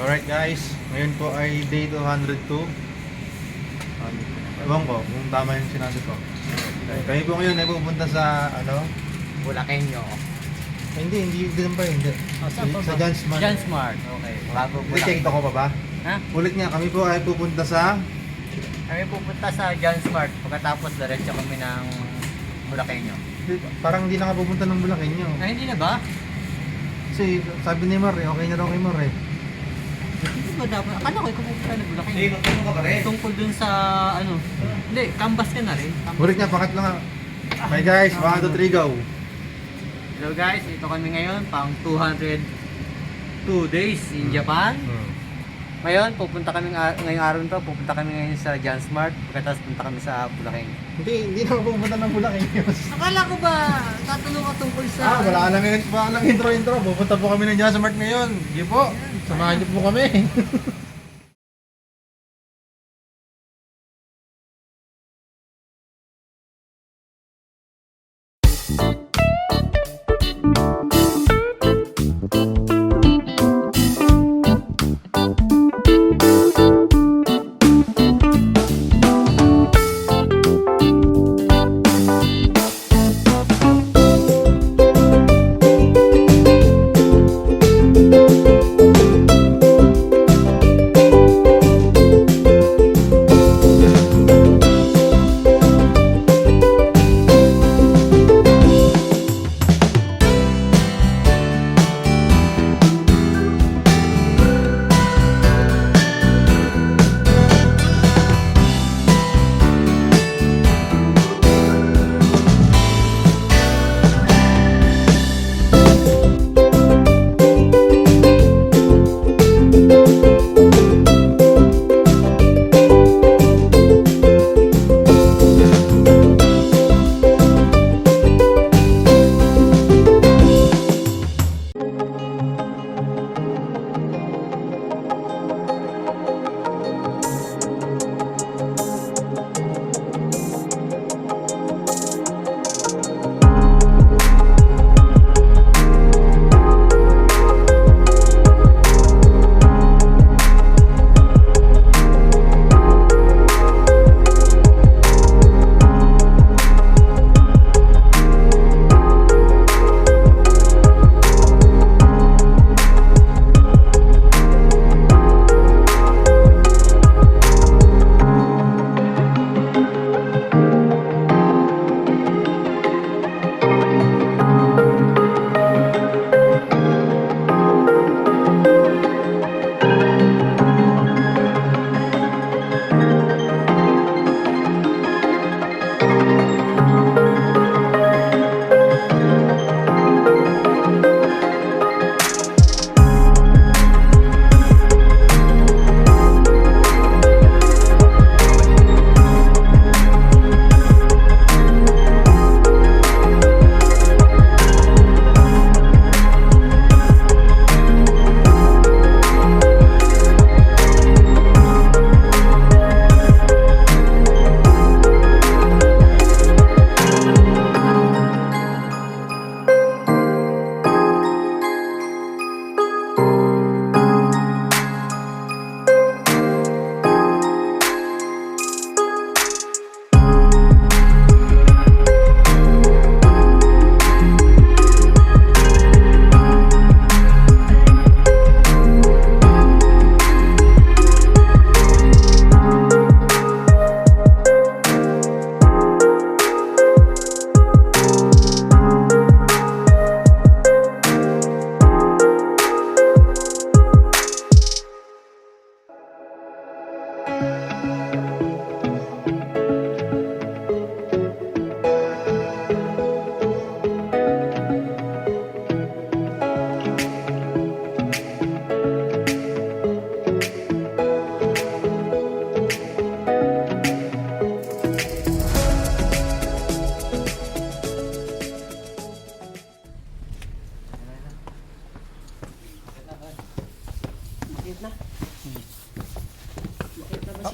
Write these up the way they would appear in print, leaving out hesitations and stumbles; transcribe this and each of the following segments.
Alright guys, ngayon po ay day 202. Ewan ko kung tama yung sinabi ko. Kami po ngayon ay pupunta sa Bulakenyo. hindi din ba hindi. Sa John Smart. John Smart. Okay. Bago Hindi, check ko pa ba? Ha? Ulit nga, kami po ay pupunta sa Kami pupunta sa John Smart. Pagkatapos diretso kami ng Bulakenyo. parang hindi na ka pupunta ng Bulakenyo. Ay, hindi na ba? Kasi sabi ni Mar, okay na raw kay Mar eh. Hindi ba dapat? Akala ko ikaw pupunta ng Bulakenyo. Sige, magtanong ka pa rin. Tungkol dun sa Hindi, canvas ka na rin. Ulit nga, pakat lang nga. Bye guys, 1, 2, 3, go! Hello guys, ito kami ngayon pang 202 days in Japan. Ngayon, pupunta kami ngayong araw nito, pupunta kami ngayon sa John Smart, pagkatapos punta kami sa Bulakenyo. Hindi na ka pupunta ng Bulakenyo. Akala ko ba tatanong ka tungkol sa Wala lang intro. Pupunta po kami ng John Smart ngayon. Sige po, samahan niyo po kami.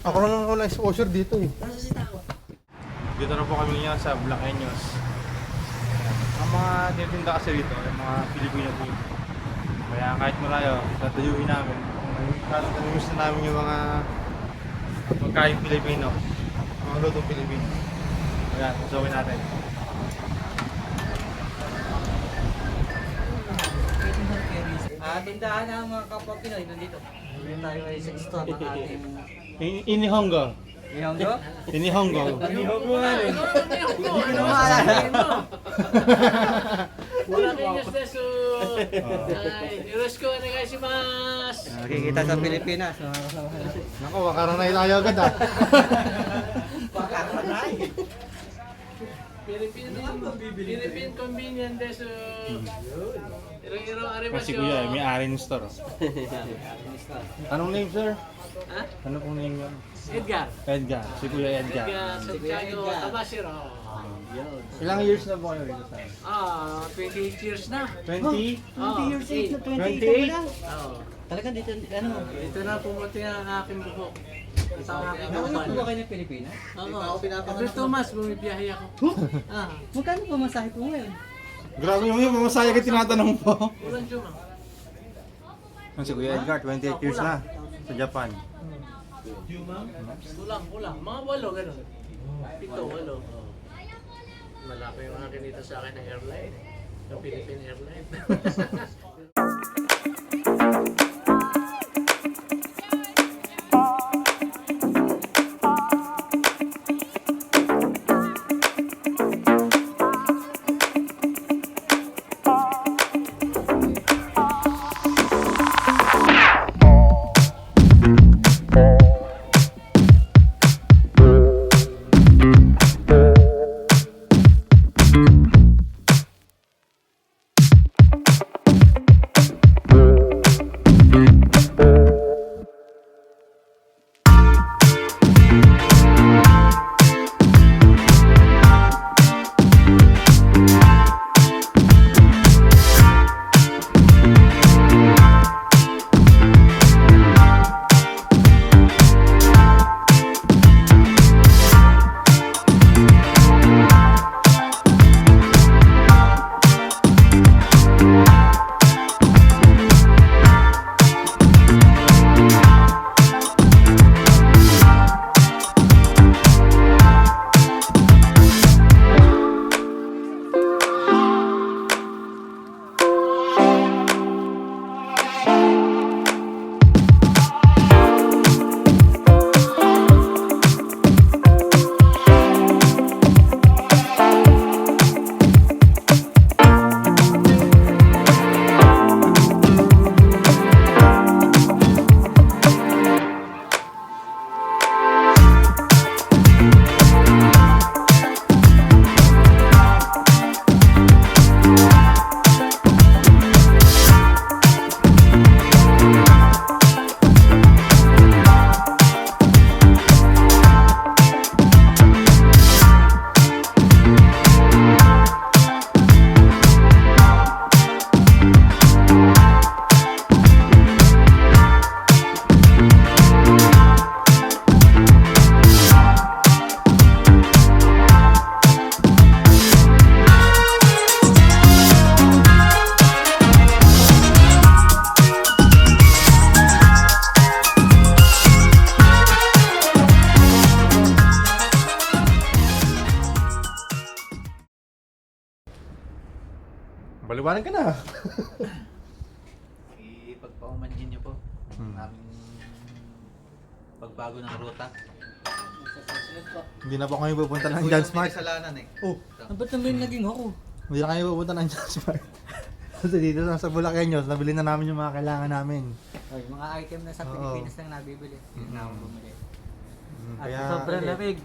Ako lang ang wala exposure dito eh. Dito na po kami ngayon sa Bulakenyos. Ang mga titinda kasi dito, yung mga Pilipino po. Kaya kahit malayo, tatayuin namin. Namimiss na namin yung mga pagkain Pilipino. Mga lutong Pilipino. Ayan, gawin natin. Tindahan ng mga kapwa Pinoy nandito. Dito tayo ay sa store ng ating Inihongo. Ihonggo. Inihongo. Ihonggo nga rin. Hindi ko na maalala. Yoroshiku onegaishimasu. Nakikita sa Pilipinas. Nako, wakaranay tayo agad ah. Philippine convenient desu. Iro-iro Kasi arimasu. kuya, may ari ng store. Anong name, sir? Ha? Ano pong name yun? Edgar. Edgar. Si Kuya Edgar. Edgar Santiago Tabashiro. Ilang years na po kayo dito sa amin? 28 years na. 20? 20 years old na 28? Oo. Talagang dito, ano? Ito na pumuti ang aking buhok. Ito ang aking Nauna po ba buhok. kayo ng Pilipinas? Oo. Every 2 months bumibiyahe ako. Magkano po masahe po ngayon? Grabe yung masaya ka tinatanong mo. Ulan Juma. Si Kuya Edgar, 28 years na sa Japan. Kulang. Mga 8 ganun. 7, 8. Malaki yung mga kinita sa akin ng airline. Yung Philippine Airline. Baliwanag ka na. Ipagpaumanhin niyo po aming pagbago ng ruta. Hindi na po kami pupunta ng John Smart. Kasalanan eh. Oh, Ba't naman naging ako? hindi na kami pupunta ng John Smart. Kasi dito sa Bulacaños, nabili na namin yung mga kailangan namin. Oy, mga item na sa Oo. Pilipinas lang nabibili. Yun na ako bumili. At Kaya, sa sobrang lamig,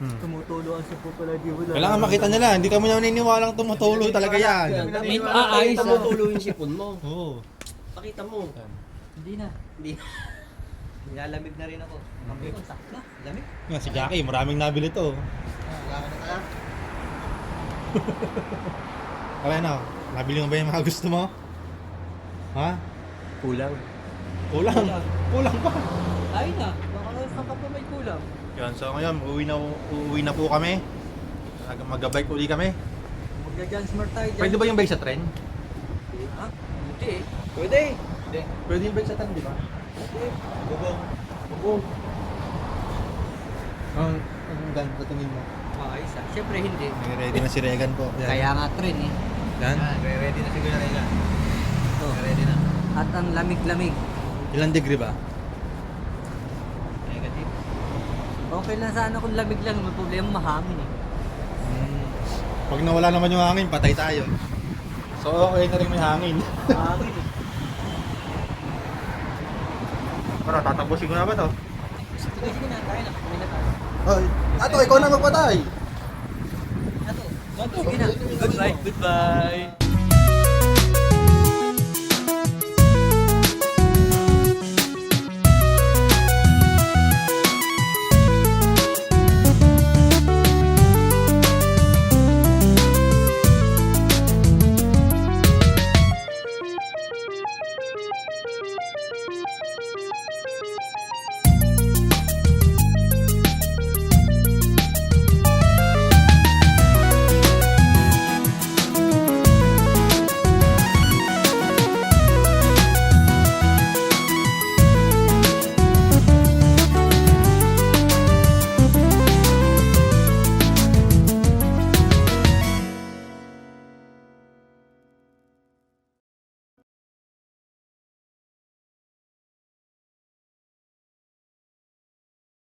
hmm. tumutulo ang supo pala di wala. Kailangan makita nila, hindi kami naniniwalang tumutulo talaga yan. Ayos Pakita mo tulo yung sipon mo. Oo. Pakita mo. Hindi na. Hindi. Nilalamig na rin ako. Okay, sakto na. Lamig. Nga, si Jackie, maraming nabili to. Wala ka na kaya? Kaya na, nabili mo ba yung mga gusto mo? Ha? Kulang. Kulang. Kulang pa. Ay na. Baka saan ka pa may kulang. Yan, so ngayon, uuwi na po kami. Mag-bike uli kami. Magja-John Smart tayo dyan. Pwede ba yung bike sa tren? Ha? Hindi eh. Pwede. Hindi. Pwede yung bike sa tan, di ba? Bubong. Oo. Ang gan, patingin mo. Maayos ah. Siyempre hindi. May ready na si Regan po. Yan. Kaya nga trend eh. Yan. Ready na si Kuya Rega. Oh. Ready na. At ang lamig-lamig. Ilang degree ba? Negative. Okay lang sana kung lamig lang. May problema mahangin eh. Pag nawala naman yung hangin, patay tayo. So okay na rin may hangin. Mahangin eh. Ano, tatapusin ko na ba to? Sige na, tayo na. Kumain na tayo. Ay, ato, ikaw na magpatay. Sige na. Goodbye. Goodbye.